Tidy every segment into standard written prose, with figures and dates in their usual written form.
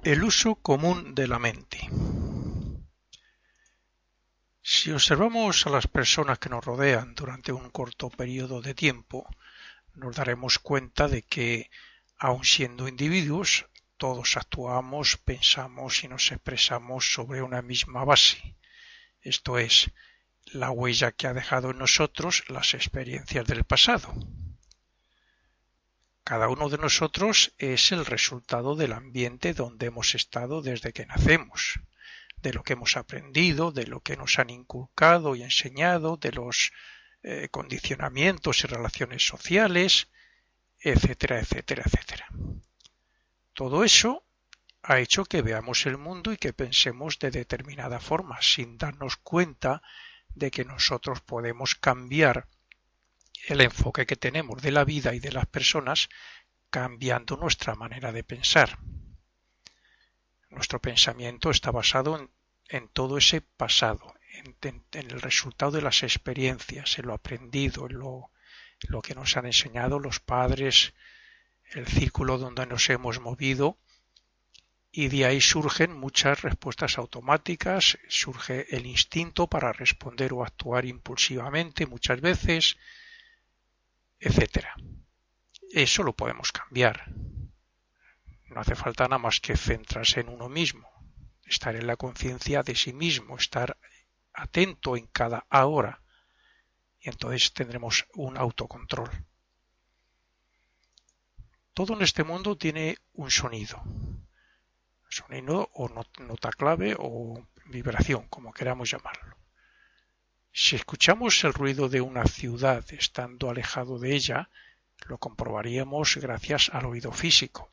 El uso común de la mente. Si observamos a las personas que nos rodean durante un corto periodo de tiempo, nos daremos cuenta de que, aun siendo individuos, todos actuamos, pensamos y nos expresamos sobre una misma base, esto es, la huella que ha dejado en nosotros las experiencias del pasado. Cada uno de nosotros es el resultado del ambiente donde hemos estado desde que nacemos, de lo que hemos aprendido, de lo que nos han inculcado y enseñado, de los condicionamientos y relaciones sociales, etcétera, etcétera, etcétera. Todo eso ha hecho que veamos el mundo y que pensemos de determinada forma, sin darnos cuenta de que nosotros podemos cambiar el enfoque que tenemos de la vida y de las personas cambiando nuestra manera de pensar. Nuestro pensamiento está basado en todo ese pasado, en el resultado de las experiencias, en lo aprendido, en lo que nos han enseñado los padres, el círculo donde nos hemos movido, y de ahí surgen muchas respuestas automáticas, surge el instinto para responder o actuar impulsivamente muchas veces, etcétera. Eso lo podemos cambiar. No hace falta nada más que centrarse en uno mismo, estar en la conciencia de sí mismo, estar atento en cada hora, y entonces tendremos un autocontrol. Todo en este mundo tiene un sonido o nota clave o vibración, como queramos llamarlo. Si escuchamos el ruido de una ciudad estando alejado de ella, lo comprobaríamos gracias al oído físico.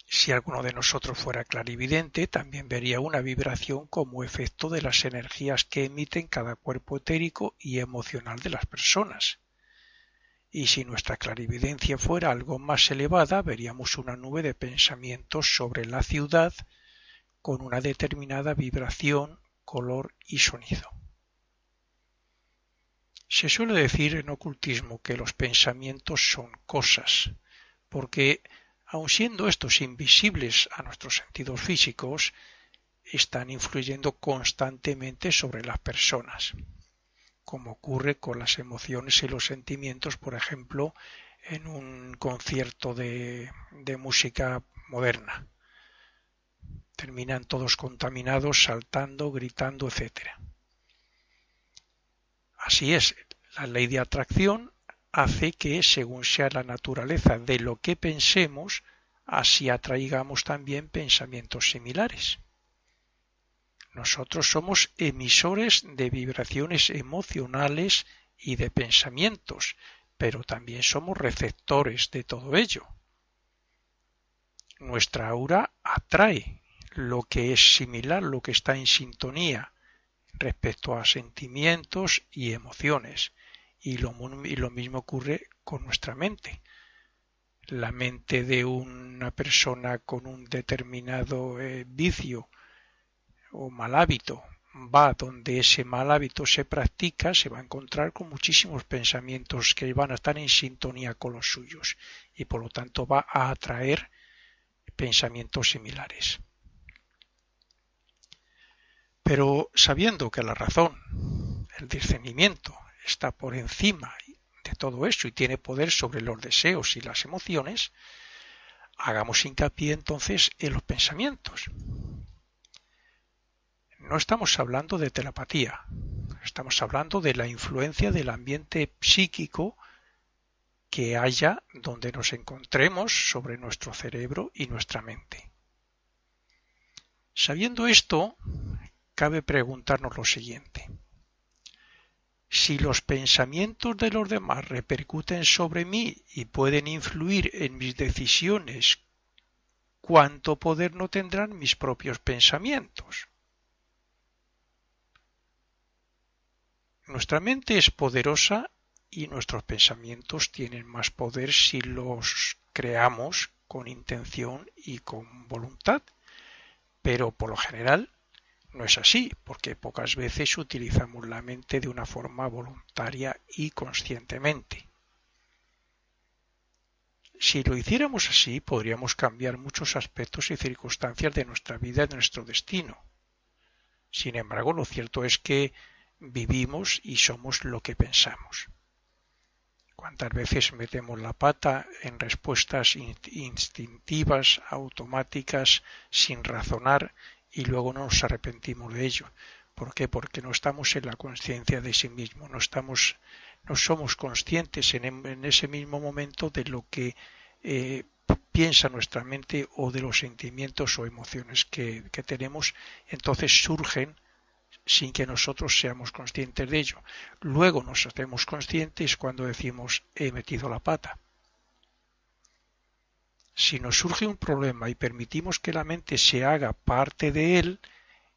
Si alguno de nosotros fuera clarividente, también vería una vibración como efecto de las energías que emiten cada cuerpo etérico y emocional de las personas. Y si nuestra clarividencia fuera algo más elevada, veríamos una nube de pensamientos sobre la ciudad con una determinada vibración, color y sonido. Se suele decir en ocultismo que los pensamientos son cosas, porque aun siendo estos invisibles a nuestros sentidos físicos, están influyendo constantemente sobre las personas, como ocurre con las emociones y los sentimientos, por ejemplo, en un concierto de música moderna. Terminan todos contaminados, saltando, gritando, etcétera. Así es, la ley de atracción hace que, según sea la naturaleza de lo que pensemos, así atraigamos también pensamientos similares. Nosotros somos emisores de vibraciones emocionales y de pensamientos, pero también somos receptores de todo ello. Nuestra aura atrae lo que es similar, lo que está en sintonía respecto a sentimientos y emociones, y lo mismo ocurre con nuestra mente. La mente de una persona con un determinado vicio o mal hábito va donde ese mal hábito se practica, se va a encontrar con muchísimos pensamientos que van a estar en sintonía con los suyos y por lo tanto va a atraer pensamientos similares. Pero sabiendo que la razón, el discernimiento, está por encima de todo eso y tiene poder sobre los deseos y las emociones, hagamos hincapié entonces en los pensamientos. No estamos hablando de telepatía, estamos hablando de la influencia del ambiente psíquico que haya donde nos encontremos sobre nuestro cerebro y nuestra mente. Sabiendo esto, cabe preguntarnos lo siguiente. Si los pensamientos de los demás repercuten sobre mí y pueden influir en mis decisiones, ¿cuánto poder no tendrán mis propios pensamientos? Nuestra mente es poderosa y nuestros pensamientos tienen más poder si los creamos con intención y con voluntad, pero por lo general no es así, porque pocas veces utilizamos la mente de una forma voluntaria y conscientemente. Si lo hiciéramos así, podríamos cambiar muchos aspectos y circunstancias de nuestra vida y de nuestro destino. Sin embargo, lo cierto es que vivimos y somos lo que pensamos. ¿Cuántas veces metemos la pata en respuestas instintivas, automáticas, sin razonar, y luego nos arrepentimos de ello? ¿Por qué? Porque no estamos en la conciencia de sí mismo, no somos conscientes en ese mismo momento de lo que piensa nuestra mente o de los sentimientos o emociones que tenemos. Entonces surgen sin que nosotros seamos conscientes de ello. Luego nos hacemos conscientes cuando decimos he metido la pata. Si nos surge un problema y permitimos que la mente se haga parte de él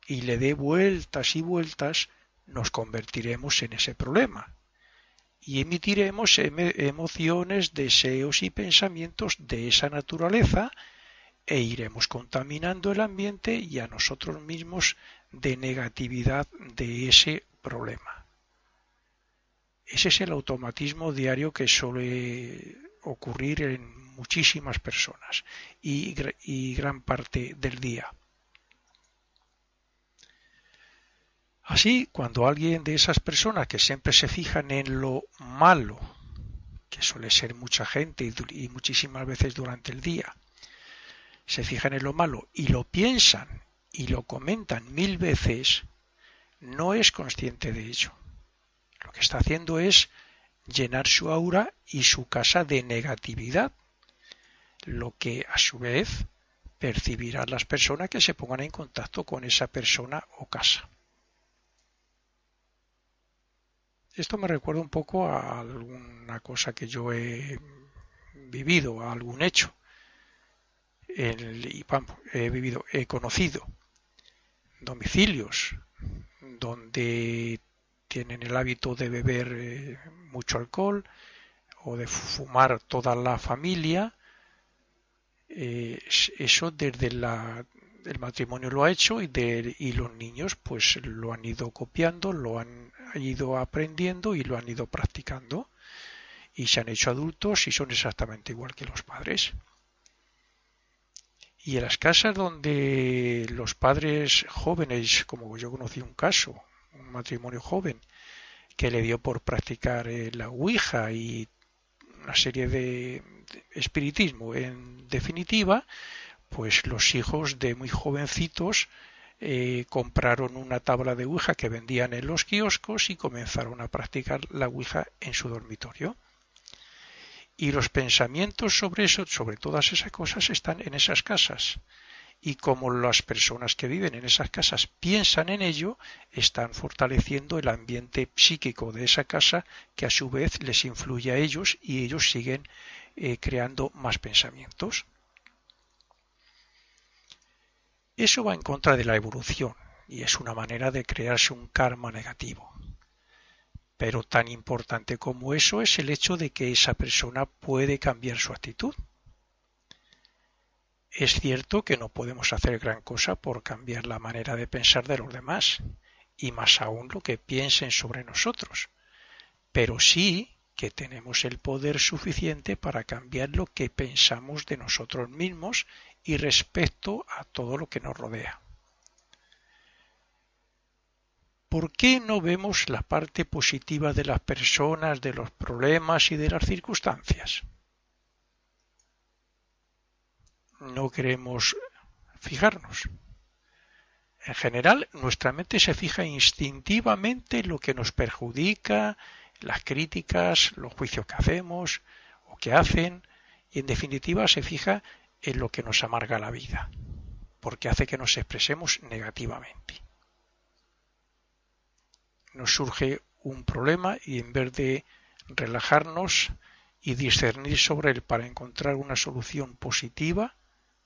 y le dé vueltas y vueltas, nos convertiremos en ese problema y emitiremos emociones, deseos y pensamientos de esa naturaleza e iremos contaminando el ambiente y a nosotros mismos de negatividad de ese problema. Ese es el automatismo diario que suele ocurrir en muchísimas personas y gran parte del día. Así, cuando alguien de esas personas que siempre se fijan en lo malo, que suele ser mucha gente y muchísimas veces durante el día, se fijan en lo malo y lo piensan y lo comentan 1000 veces, no es consciente de ello. Lo que está haciendo es llenar su aura y su casa de negatividad, lo que a su vez percibirán las personas que se pongan en contacto con esa persona o casa. Esto me recuerda un poco a alguna cosa que yo he vivido, a algún hecho. He conocido domicilios donde tienen el hábito de beber mucho alcohol o de fumar toda la familia. Eso desde el matrimonio lo ha hecho y los niños pues lo han ido copiando, lo han ido aprendiendo y lo han ido practicando y se han hecho adultos y son exactamente igual que los padres. Y en las casas donde los padres jóvenes, como yo conocí un caso, un matrimonio joven, que le dio por practicar la Ouija y una serie de espiritismo, en definitiva, pues los hijos de muy jovencitos compraron una tabla de Ouija que vendían en los kioscos y comenzaron a practicar la Ouija en su dormitorio. Y los pensamientos sobre eso, sobre todas esas cosas, están en esas casas. Y como las personas que viven en esas casas piensan en ello, están fortaleciendo el ambiente psíquico de esa casa que a su vez les influye a ellos y ellos siguen creando más pensamientos. Eso va en contra de la evolución y es una manera de crearse un karma negativo. Pero tan importante como eso es el hecho de que esa persona puede cambiar su actitud. Es cierto que no podemos hacer gran cosa por cambiar la manera de pensar de los demás, y más aún lo que piensen sobre nosotros, pero sí que tenemos el poder suficiente para cambiar lo que pensamos de nosotros mismos y respecto a todo lo que nos rodea. ¿Por qué no vemos la parte positiva de las personas, de los problemas y de las circunstancias? No queremos fijarnos. En general, nuestra mente se fija instintivamente en lo que nos perjudica, las críticas, los juicios que hacemos o que hacen, y en definitiva se fija en lo que nos amarga la vida, porque hace que nos expresemos negativamente. Nos surge un problema y en vez de relajarnos y discernir sobre él para encontrar una solución positiva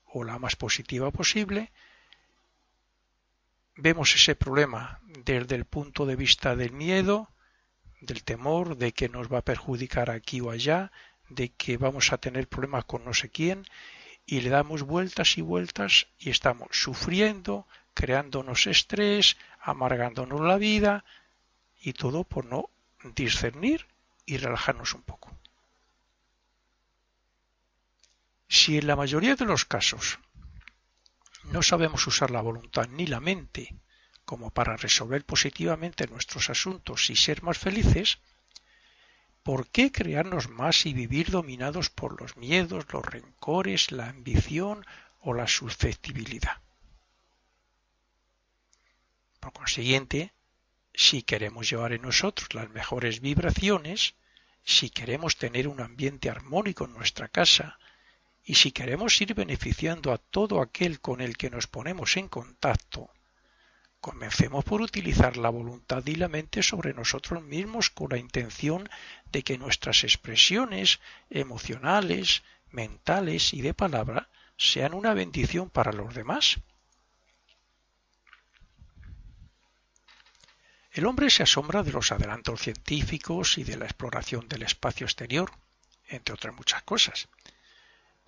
o la más positiva posible, vemos ese problema desde el punto de vista del miedo, del temor, de que nos va a perjudicar aquí o allá, de que vamos a tener problemas con no sé quién, y le damos vueltas y vueltas y estamos sufriendo, creándonos estrés, amargándonos la vida, y todo por no discernir y relajarnos un poco. Si en la mayoría de los casos no sabemos usar la voluntad ni la mente como para resolver positivamente nuestros asuntos y ser más felices, ¿por qué crearnos más y vivir dominados por los miedos, los rencores, la ambición o la susceptibilidad? Por consiguiente, si queremos llevar en nosotros las mejores vibraciones, si queremos tener un ambiente armónico en nuestra casa y si queremos ir beneficiando a todo aquel con el que nos ponemos en contacto, comencemos por utilizar la voluntad y la mente sobre nosotros mismos con la intención de que nuestras expresiones emocionales, mentales y de palabra sean una bendición para los demás. El hombre se asombra de los adelantos científicos y de la exploración del espacio exterior, entre otras muchas cosas,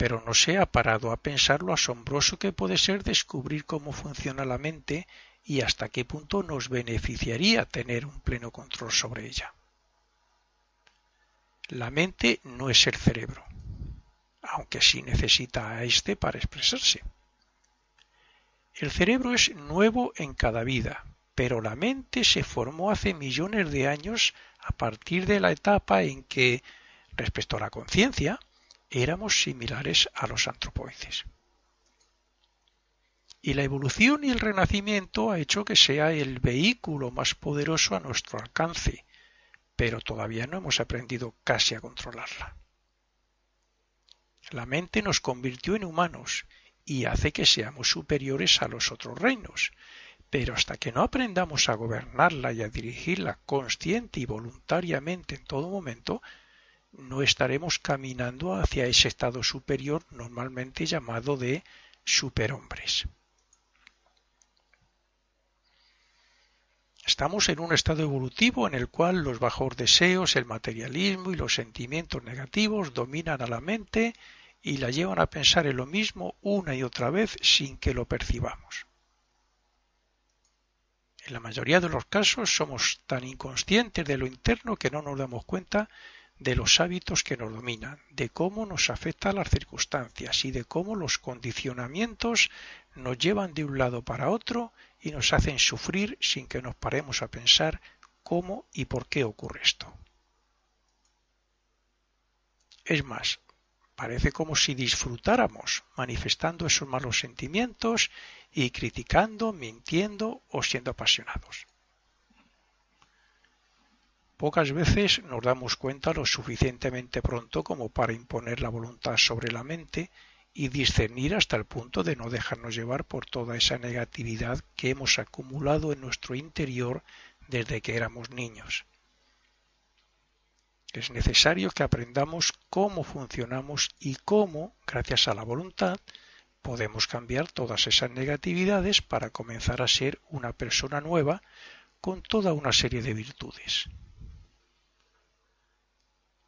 pero no se ha parado a pensar lo asombroso que puede ser descubrir cómo funciona la mente y hasta qué punto nos beneficiaría tener un pleno control sobre ella. La mente no es el cerebro, aunque sí necesita a éste para expresarse. El cerebro es nuevo en cada vida, pero la mente se formó hace millones de años a partir de la etapa en que, respecto a la conciencia, éramos similares a los antropoides. Y la evolución y el renacimiento ha hecho que sea el vehículo más poderoso a nuestro alcance, pero todavía no hemos aprendido casi a controlarla. La mente nos convirtió en humanos y hace que seamos superiores a los otros reinos, pero hasta que no aprendamos a gobernarla y a dirigirla consciente y voluntariamente en todo momento, no estaremos caminando hacia ese estado superior normalmente llamado de superhombres. Estamos en un estado evolutivo en el cual los bajos deseos, el materialismo y los sentimientos negativos dominan a la mente y la llevan a pensar en lo mismo una y otra vez sin que lo percibamos. En la mayoría de los casos somos tan inconscientes de lo interno que no nos damos cuenta de los hábitos que nos dominan, de cómo nos afectan las circunstancias y de cómo los condicionamientos nos llevan de un lado para otro y nos hacen sufrir sin que nos paremos a pensar cómo y por qué ocurre esto. Es más, parece como si disfrutáramos manifestando esos malos sentimientos y criticando, mintiendo o siendo apasionados. Pocas veces nos damos cuenta lo suficientemente pronto como para imponer la voluntad sobre la mente y discernir hasta el punto de no dejarnos llevar por toda esa negatividad que hemos acumulado en nuestro interior desde que éramos niños. Es necesario que aprendamos cómo funcionamos y cómo, gracias a la voluntad, podemos cambiar todas esas negatividades para comenzar a ser una persona nueva con toda una serie de virtudes.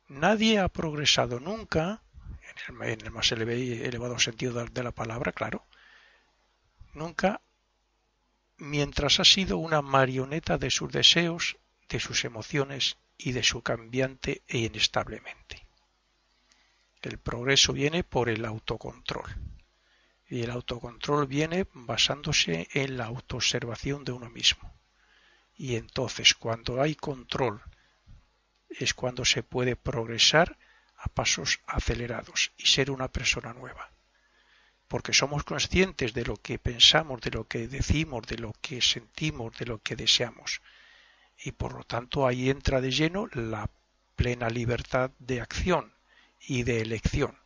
Nadie ha progresado nunca, en el más elevado sentido de la palabra, claro, nunca mientras ha sido una marioneta de sus deseos, de sus emociones y de su cambiante e inestable mente. El progreso viene por el autocontrol. Y el autocontrol viene basándose en la autoobservación de uno mismo. Y entonces, cuando hay control, es cuando se puede progresar a pasos acelerados y ser una persona nueva. Porque somos conscientes de lo que pensamos, de lo que decimos, de lo que sentimos, de lo que deseamos. Y por lo tanto ahí entra de lleno la plena libertad de acción y de elección,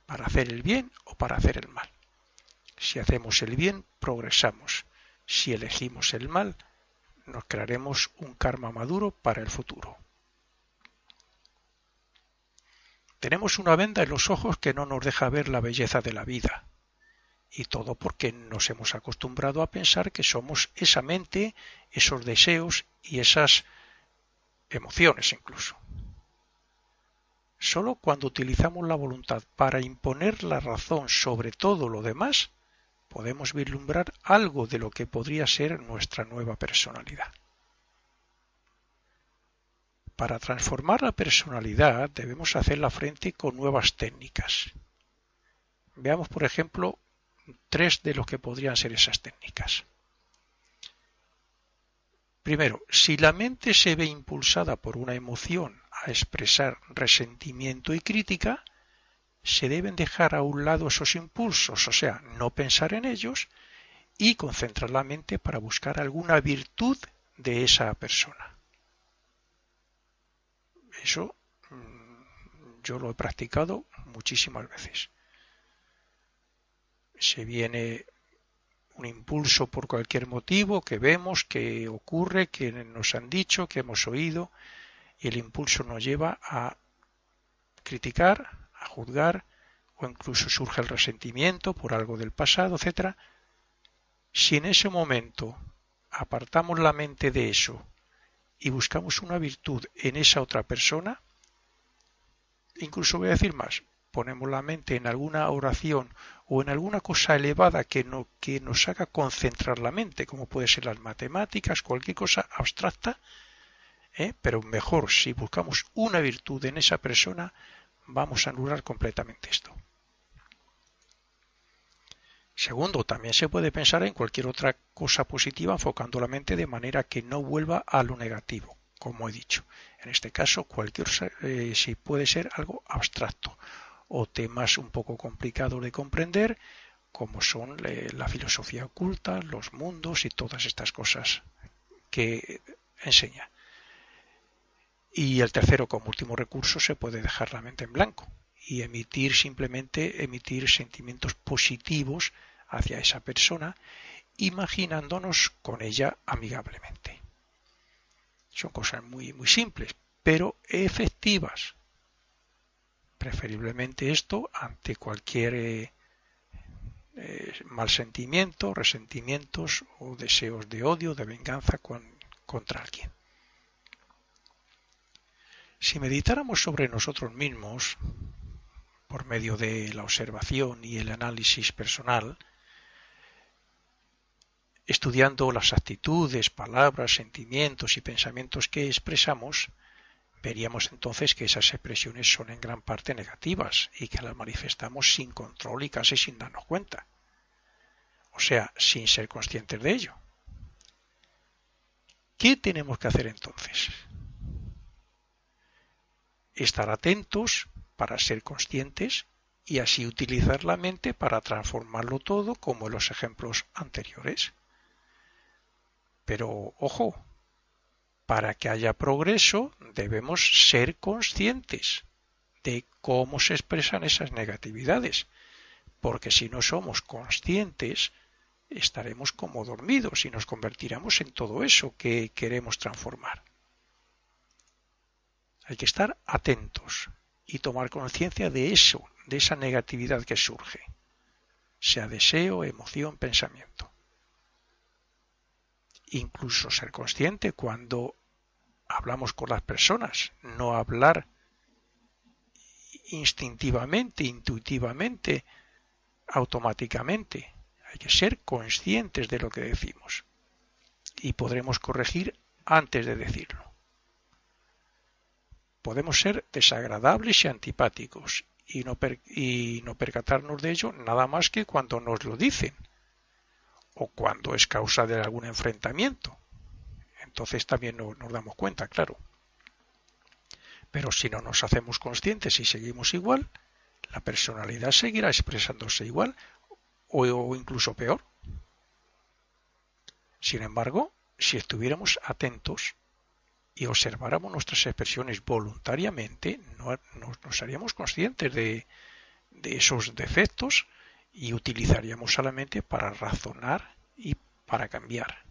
para hacer el bien o para hacer el mal. Si hacemos el bien, progresamos. Si elegimos el mal, nos crearemos un karma maduro para el futuro. Tenemos una venda en los ojos que no nos deja ver la belleza de la vida. Y todo porque nos hemos acostumbrado a pensar que somos esa mente, esos deseos y esas emociones incluso. Solo cuando utilizamos la voluntad para imponer la razón sobre todo lo demás, podemos vislumbrar algo de lo que podría ser nuestra nueva personalidad. Para transformar la personalidad debemos hacerla frente con nuevas técnicas. Veamos, por ejemplo, tres de lo que podrían ser esas técnicas. Primero, si la mente se ve impulsada por una emoción a expresar resentimiento y crítica, se deben dejar a un lado esos impulsos, o sea, no pensar en ellos y concentrar la mente para buscar alguna virtud de esa persona. Eso yo lo he practicado muchísimas veces. Se viene un impulso por cualquier motivo que vemos, que ocurre, que nos han dicho, que hemos oído, y el impulso nos lleva a criticar, a juzgar, o incluso surge el resentimiento por algo del pasado, etcétera. Si en ese momento apartamos la mente de eso y buscamos una virtud en esa otra persona, incluso voy a decir más, ponemos la mente en alguna oración o en alguna cosa elevada que nos haga concentrar la mente, como puede ser las matemáticas, cualquier cosa abstracta, pero mejor si buscamos una virtud en esa persona, vamos a anular completamente esto. Segundo, también se puede pensar en cualquier otra cosa positiva enfocando la mente de manera que no vuelva a lo negativo, como he dicho. En este caso, si puede ser algo abstracto o temas un poco complicados de comprender, como son la filosofía oculta, los mundos y todas estas cosas que enseña. Y el tercero, como último recurso, se puede dejar la mente en blanco y simplemente emitir sentimientos positivos hacia esa persona, imaginándonos con ella amigablemente. Son cosas muy, muy simples, pero efectivas. Preferiblemente esto ante cualquier mal sentimiento, resentimientos o deseos de odio, de venganza contra alguien. Si meditáramos sobre nosotros mismos, por medio de la observación y el análisis personal, estudiando las actitudes, palabras, sentimientos y pensamientos que expresamos, veríamos entonces que esas expresiones son en gran parte negativas y que las manifestamos sin control y casi sin darnos cuenta. O sea, sin ser conscientes de ello. ¿Qué tenemos que hacer entonces? Estar atentos para ser conscientes y así utilizar la mente para transformarlo todo como en los ejemplos anteriores. Pero, ojo, para que haya progreso debemos ser conscientes de cómo se expresan esas negatividades, porque si no somos conscientes estaremos como dormidos y nos convertiremos en todo eso que queremos transformar. Hay que estar atentos y tomar conciencia de eso, de esa negatividad que surge, sea deseo, emoción, pensamiento. Incluso ser consciente cuando hablamos con las personas, no hablar instintivamente, intuitivamente, automáticamente. Hay que ser conscientes de lo que decimos y podremos corregir antes de decirlo. Podemos ser desagradables y antipáticos y no percatarnos de ello nada más que cuando nos lo dicen o cuando es causa de algún enfrentamiento. Entonces también nos damos cuenta, claro. Pero si no nos hacemos conscientes y seguimos igual, la personalidad seguirá expresándose igual o incluso peor. Sin embargo, si estuviéramos atentos y observáramos nuestras expresiones voluntariamente, nos haríamos conscientes de esos defectos y utilizaríamos solamente para razonar y para cambiar.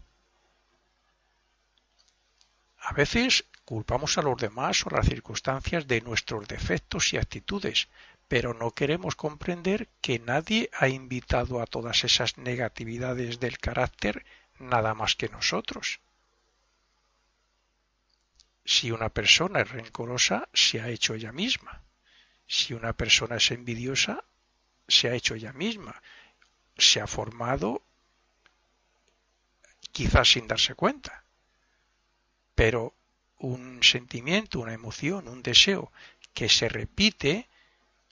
A veces culpamos a los demás o a las circunstancias de nuestros defectos y actitudes, pero no queremos comprender que nadie ha invitado a todas esas negatividades del carácter nada más que nosotros. Si una persona es rencorosa, se ha hecho ella misma. Si una persona es envidiosa, se ha hecho ella misma. Se ha formado quizás sin darse cuenta. Pero un sentimiento, una emoción, un deseo que se repite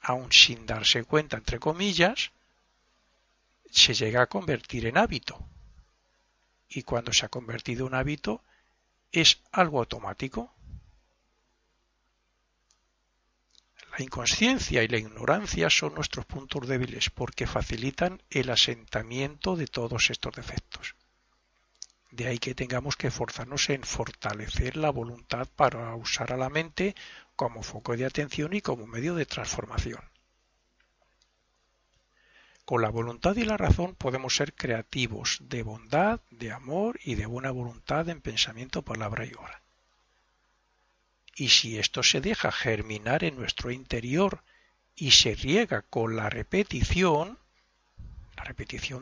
aun sin darse cuenta, entre comillas, se llega a convertir en hábito. Y cuando se ha convertido en hábito, es algo automático. La inconsciencia y la ignorancia son nuestros puntos débiles porque facilitan el asentamiento de todos estos defectos. De ahí que tengamos que esforzarnos en fortalecer la voluntad para usar a la mente como foco de atención y como medio de transformación. Con la voluntad y la razón podemos ser creativos de bondad, de amor y de buena voluntad en pensamiento, palabra y obra. Y si esto se deja germinar en nuestro interior y se riega con la repetición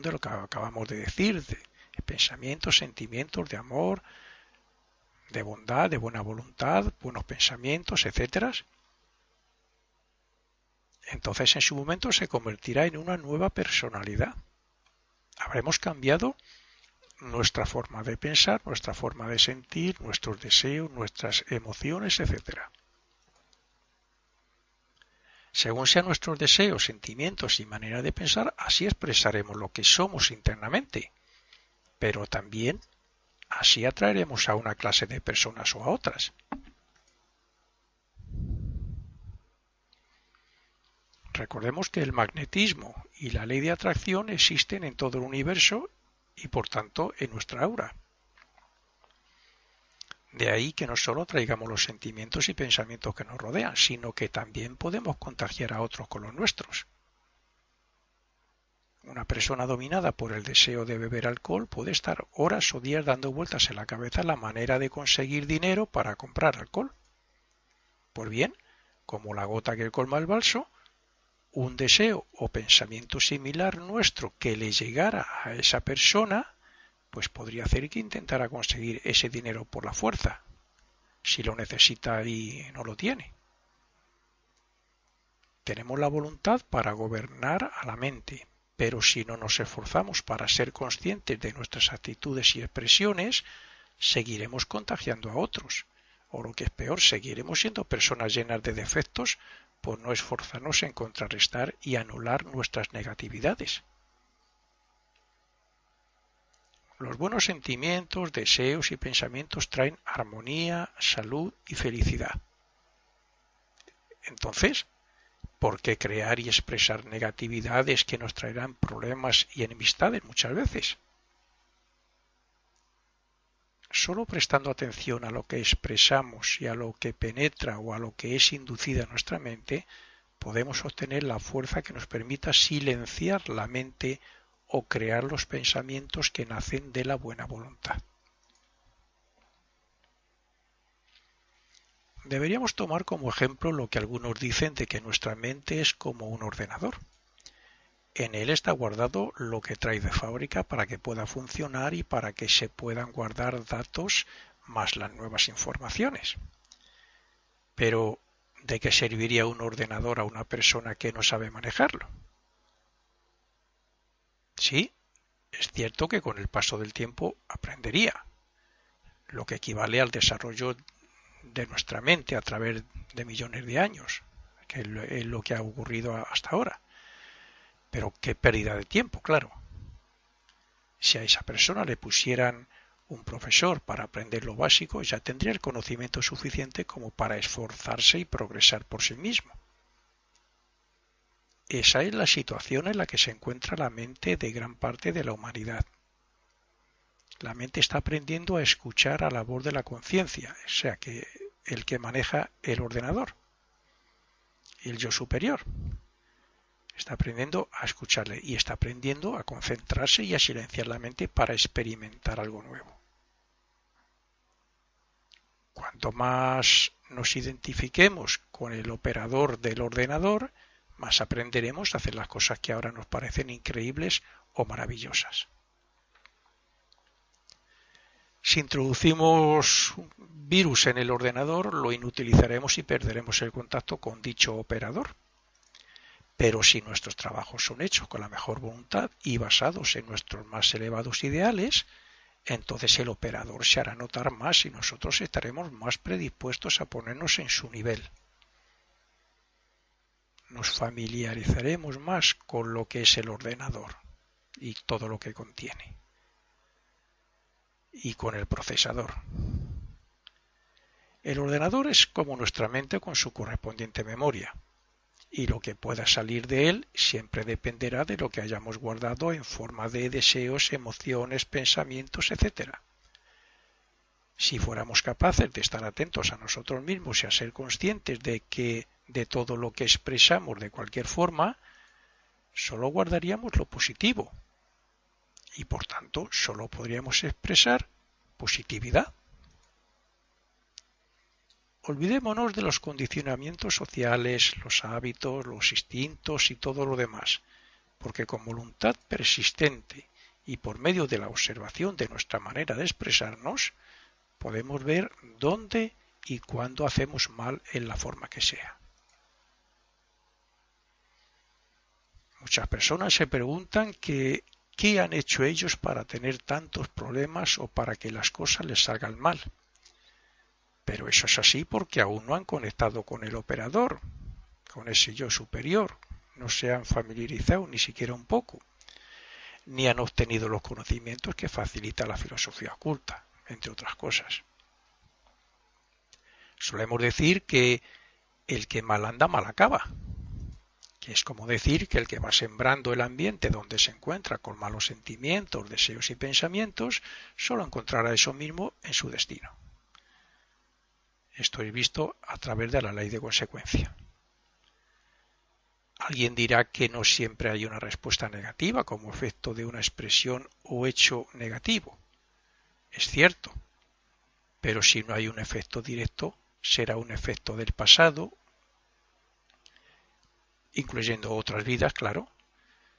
de lo que acabamos de decir, de pensamientos, sentimientos de amor, de bondad, de buena voluntad, buenos pensamientos, etc., entonces en su momento se convertirá en una nueva personalidad. Habremos cambiado nuestra forma de pensar, nuestra forma de sentir, nuestros deseos, nuestras emociones, etc. Según sean nuestros deseos, sentimientos y manera de pensar, así expresaremos lo que somos internamente, pero también así atraeremos a una clase de personas o a otras. Recordemos que el magnetismo y la ley de atracción existen en todo el universo y por tanto en nuestra aura. De ahí que no solo traigamos los sentimientos y pensamientos que nos rodean, sino que también podemos contagiar a otros con los nuestros. Una persona dominada por el deseo de beber alcohol puede estar horas o días dando vueltas en la cabeza la manera de conseguir dinero para comprar alcohol. Pues bien, como la gota que colma el vaso, un deseo o pensamiento similar nuestro que le llegara a esa persona, pues podría hacer que intentara conseguir ese dinero por la fuerza, si lo necesita y no lo tiene. Tenemos la voluntad para gobernar a la mente, pero si no nos esforzamos para ser conscientes de nuestras actitudes y expresiones, seguiremos contagiando a otros, o lo que es peor, seguiremos siendo personas llenas de defectos por no esforzarnos en contrarrestar y anular nuestras negatividades. Los buenos sentimientos, deseos y pensamientos traen armonía, salud y felicidad. Entonces, ¿por qué crear y expresar negatividades que nos traerán problemas y enemistades muchas veces? Solo prestando atención a lo que expresamos y a lo que penetra o a lo que es inducida a nuestra mente, podemos obtener la fuerza que nos permita silenciar la mente o crear los pensamientos que nacen de la buena voluntad. Deberíamos tomar como ejemplo lo que algunos dicen de que nuestra mente es como un ordenador. En él está guardado lo que trae de fábrica para que pueda funcionar y para que se puedan guardar datos más las nuevas informaciones. Pero, ¿de qué serviría un ordenador a una persona que no sabe manejarlo? Sí, es cierto que con el paso del tiempo aprendería, lo que equivale al desarrollo de nuestra mente a través de millones de años, que es lo que ha ocurrido hasta ahora. Pero qué pérdida de tiempo, claro. Si a esa persona le pusieran un profesor para aprender lo básico, ya tendría el conocimiento suficiente como para esforzarse y progresar por sí mismo. Esa es la situación en la que se encuentra la mente de gran parte de la humanidad. La mente está aprendiendo a escuchar a la voz de la conciencia, o sea, que el que maneja el ordenador, el yo superior. Está aprendiendo a escucharle y está aprendiendo a concentrarse y a silenciar la mente para experimentar algo nuevo. Cuanto más nos identifiquemos con el operador del ordenador, más aprenderemos a hacer las cosas que ahora nos parecen increíbles o maravillosas. Si introducimos un virus en el ordenador, lo inutilizaremos y perderemos el contacto con dicho operador. Pero si nuestros trabajos son hechos con la mejor voluntad y basados en nuestros más elevados ideales, entonces el operador se hará notar más y nosotros estaremos más predispuestos a ponernos en su nivel. nos familiarizaremos más con lo que es el ordenador y todo lo que contiene, y con el procesador. El ordenador es como nuestra mente con su correspondiente memoria, y lo que pueda salir de él siempre dependerá de lo que hayamos guardado en forma de deseos, emociones, pensamientos, etc. Si fuéramos capaces de estar atentos a nosotros mismos y a ser conscientes de todo lo que expresamos de cualquier forma, solo guardaríamos lo positivo y por tanto solo podríamos expresar positividad. Olvidémonos de los condicionamientos sociales, los hábitos, los instintos y todo lo demás, porque con voluntad persistente y por medio de la observación de nuestra manera de expresarnos, podemos ver dónde y cuándo hacemos mal en la forma que sea. Muchas personas se preguntan qué han hecho ellos para tener tantos problemas o para que las cosas les salgan mal. Pero eso es así porque aún no han conectado con el operador, con ese yo superior, no se han familiarizado ni siquiera un poco, ni han obtenido los conocimientos que facilita la filosofía oculta, entre otras cosas. Solemos decir que el que mal anda mal acaba, que es como decir que el que va sembrando el ambiente donde se encuentra con malos sentimientos, deseos y pensamientos, solo encontrará eso mismo en su destino. Esto es visto a través de la ley de consecuencia. Alguien dirá que no siempre hay una respuesta negativa como efecto de una expresión o hecho negativo. Es cierto, pero si no hay un efecto directo, será un efecto del pasado, incluyendo otras vidas, claro.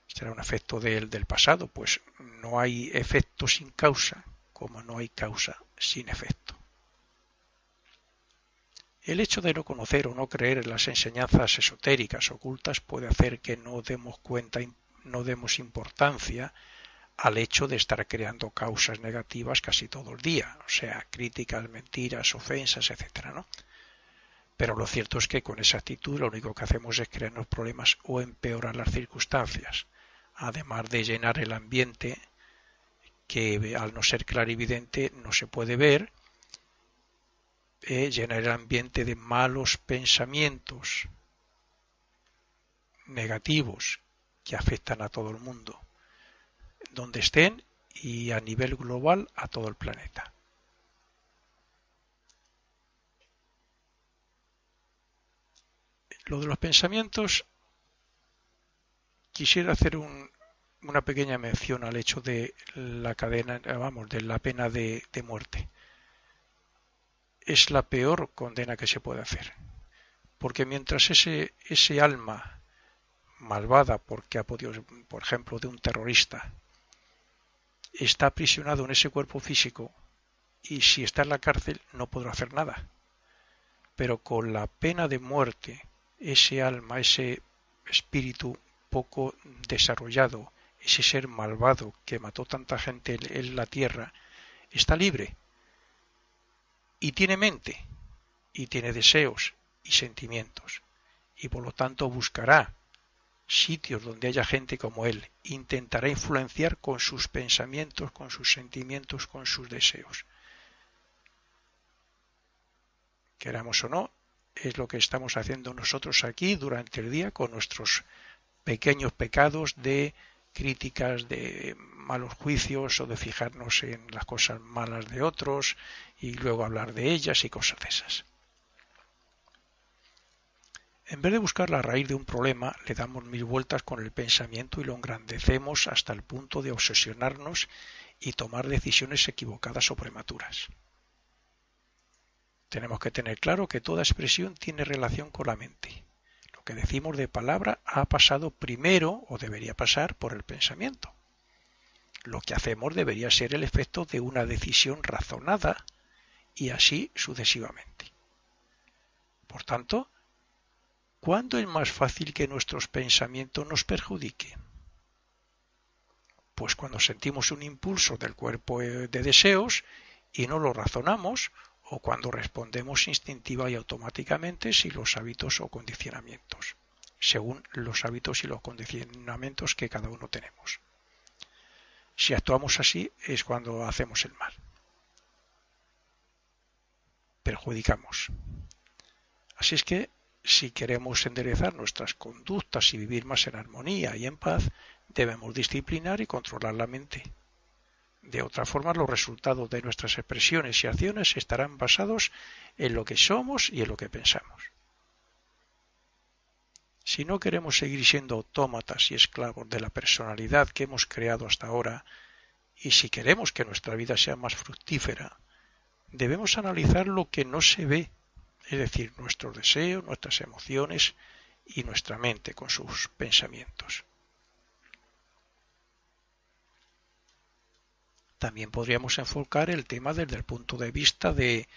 Será un efecto del pasado, pues no hay efecto sin causa, como no hay causa sin efecto. El hecho de no conocer o no creer en las enseñanzas esotéricas ocultas puede hacer que no demos importancia al hecho de estar creando causas negativas casi todo el día, o sea, críticas, mentiras, ofensas, etc., ¿no? Pero lo cierto es que con esa actitud lo único que hacemos es crearnos problemas o empeorar las circunstancias, además de llenar el ambiente que al no ser clarividente no se puede ver, llenar el ambiente de malos pensamientos negativos que afectan a todo el mundo, donde estén y a nivel global a todo el planeta. Lo de los pensamientos, quisiera hacer una pequeña mención al hecho de la cadena, de la pena de muerte. Es la peor condena que se puede hacer, porque mientras ese alma malvada, porque ha podido, por ejemplo, de un terrorista, está aprisionado en ese cuerpo físico y si está en la cárcel no podrá hacer nada, pero con la pena de muerte, ese alma, ese espíritu poco desarrollado, ese ser malvado que mató tanta gente en la tierra, está libre y tiene mente y tiene deseos y sentimientos y por lo tanto buscará sitios donde haya gente como él, intentará influenciar con sus pensamientos, con sus sentimientos, con sus deseos. Queramos o no, es lo que estamos haciendo nosotros aquí durante el día con nuestros pequeños pecados de críticas, de malos juicios o de fijarnos en las cosas malas de otros y luego hablar de ellas y cosas de esas. En vez de buscar la raíz de un problema, le damos mil vueltas con el pensamiento y lo engrandecemos hasta el punto de obsesionarnos y tomar decisiones equivocadas o prematuras. Tenemos que tener claro que toda expresión tiene relación con la mente. Lo que decimos de palabra ha pasado primero o debería pasar por el pensamiento. Lo que hacemos debería ser el efecto de una decisión razonada y así sucesivamente. Por tanto, ¿cuándo es más fácil que nuestros pensamientos nos perjudiquen? Pues cuando sentimos un impulso del cuerpo de deseos y no lo razonamos, o cuando respondemos instintiva y automáticamente sin los hábitos o condicionamientos. según los hábitos y los condicionamientos que cada uno tenemos. Si actuamos así es cuando hacemos el mal. Perjudicamos. Así es que si queremos enderezar nuestras conductas y vivir más en armonía y en paz, debemos disciplinar y controlar la mente. De otra forma, los resultados de nuestras expresiones y acciones estarán basados en lo que somos y en lo que pensamos. Si no queremos seguir siendo autómatas y esclavos de la personalidad que hemos creado hasta ahora, y si queremos que nuestra vida sea más fructífera, debemos analizar lo que no se ve, es decir, nuestros deseos, nuestras emociones y nuestra mente con sus pensamientos. También podríamos enfocar el tema desde el punto de vista de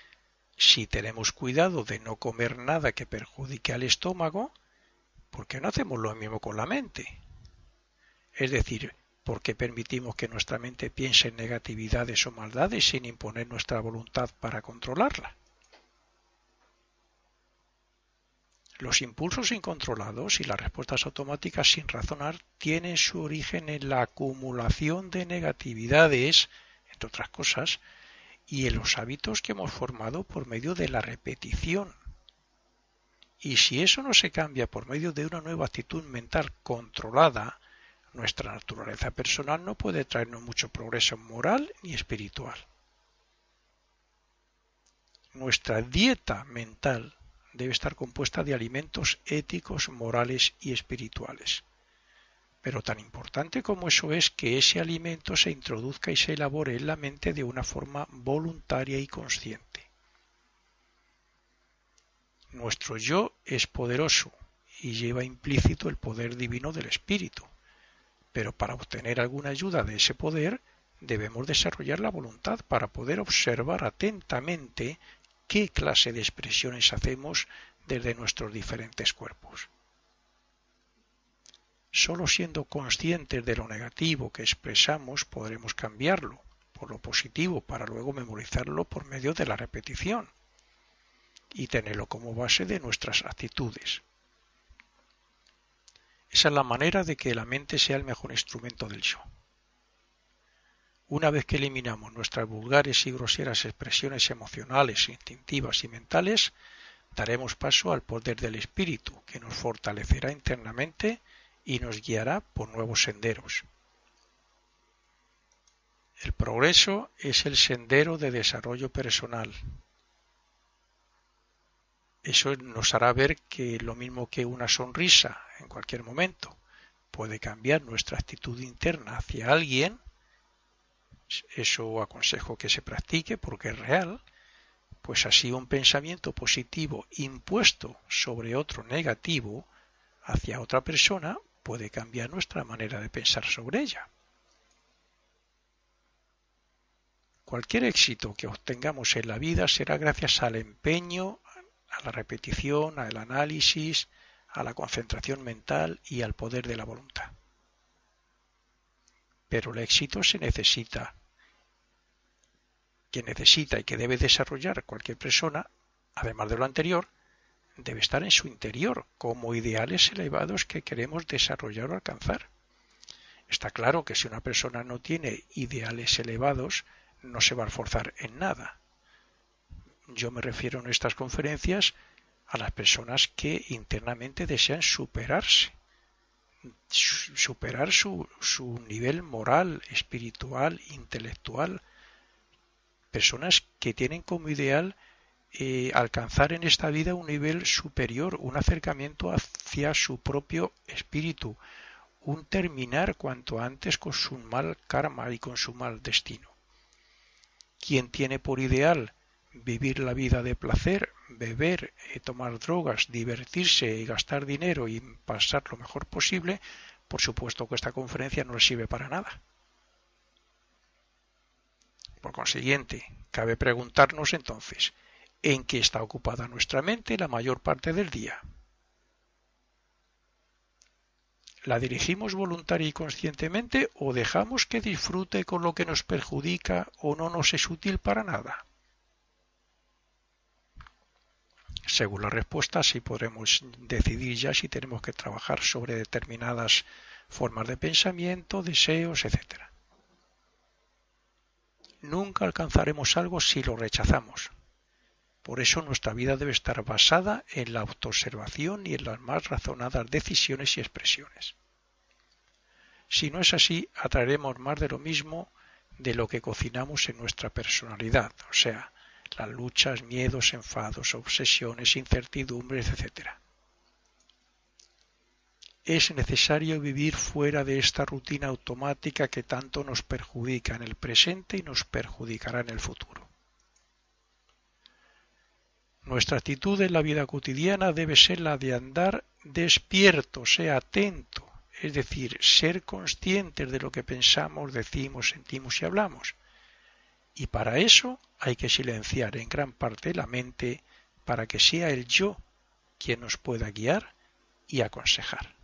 si tenemos cuidado de no comer nada que perjudique al estómago, ¿por qué no hacemos lo mismo con la mente? Es decir, ¿por qué permitimos que nuestra mente piense en negatividades o maldades sin imponer nuestra voluntad para controlarla? Los impulsos incontrolados y las respuestas automáticas sin razonar tienen su origen en la acumulación de negatividades, entre otras cosas, y en los hábitos que hemos formado por medio de la repetición. Y si eso no se cambia por medio de una nueva actitud mental controlada, nuestra naturaleza personal no puede traernos mucho progreso moral ni espiritual. Nuestra dieta mental debe estar compuesta de alimentos éticos, morales y espirituales. Pero tan importante como eso es que ese alimento se introduzca y se elabore en la mente de una forma voluntaria y consciente. Nuestro yo es poderoso y lleva implícito el poder divino del espíritu, pero para obtener alguna ayuda de ese poder debemos desarrollar la voluntad para poder observar atentamente qué clase de expresiones hacemos desde nuestros diferentes cuerpos. Solo siendo conscientes de lo negativo que expresamos podremos cambiarlo por lo positivo para luego memorizarlo por medio de la repetición y tenerlo como base de nuestras actitudes. Esa es la manera de que la mente sea el mejor instrumento del yo. Una vez que eliminamos nuestras vulgares y groseras expresiones emocionales, instintivas y mentales, daremos paso al poder del espíritu, que nos fortalecerá internamente y nos guiará por nuevos senderos. El progreso es el sendero de desarrollo personal. Eso nos hará ver que lo mismo que una sonrisa en cualquier momento puede cambiar nuestra actitud interna hacia alguien, eso aconsejo que se practique porque es real, pues así un pensamiento positivo impuesto sobre otro negativo hacia otra persona puede cambiar nuestra manera de pensar sobre ella. Cualquier éxito que obtengamos en la vida será gracias al empeño, a la repetición, al análisis, a la concentración mental y al poder de la voluntad. Pero el éxito que necesita y que debe desarrollar cualquier persona, además de lo anterior, debe estar en su interior como ideales elevados que queremos desarrollar o alcanzar. Está claro que si una persona no tiene ideales elevados, no se va a esforzar en nada. Yo me refiero en estas conferencias a las personas que internamente desean superarse, superar su nivel moral, espiritual, intelectual. Personas que tienen como ideal alcanzar en esta vida un nivel superior, un acercamiento hacia su propio espíritu, un terminar cuanto antes con su mal karma y con su mal destino. Quien tiene por ideal vivir la vida de placer, beber, tomar drogas, divertirse y gastar dinero y pasar lo mejor posible, por supuesto que esta conferencia no le sirve para nada. Por consiguiente, cabe preguntarnos entonces, ¿en qué está ocupada nuestra mente la mayor parte del día? ¿La dirigimos voluntaria y conscientemente o dejamos que disfrute con lo que nos perjudica o no nos es útil para nada? Según la respuesta, así podremos decidir ya si tenemos que trabajar sobre determinadas formas de pensamiento, deseos, etc. Nunca alcanzaremos algo si lo rechazamos. Por eso nuestra vida debe estar basada en la autoobservación y en las más razonadas decisiones y expresiones. Si no es así, atraeremos más de lo mismo de lo que cocinamos en nuestra personalidad, o sea, las luchas, miedos, enfados, obsesiones, incertidumbres, etc. Es necesario vivir fuera de esta rutina automática que tanto nos perjudica en el presente y nos perjudicará en el futuro. Nuestra actitud en la vida cotidiana debe ser la de andar despierto, sea atento, es decir, ser conscientes de lo que pensamos, decimos, sentimos y hablamos. Y para eso hay que silenciar en gran parte la mente para que sea el yo quien nos pueda guiar y aconsejar.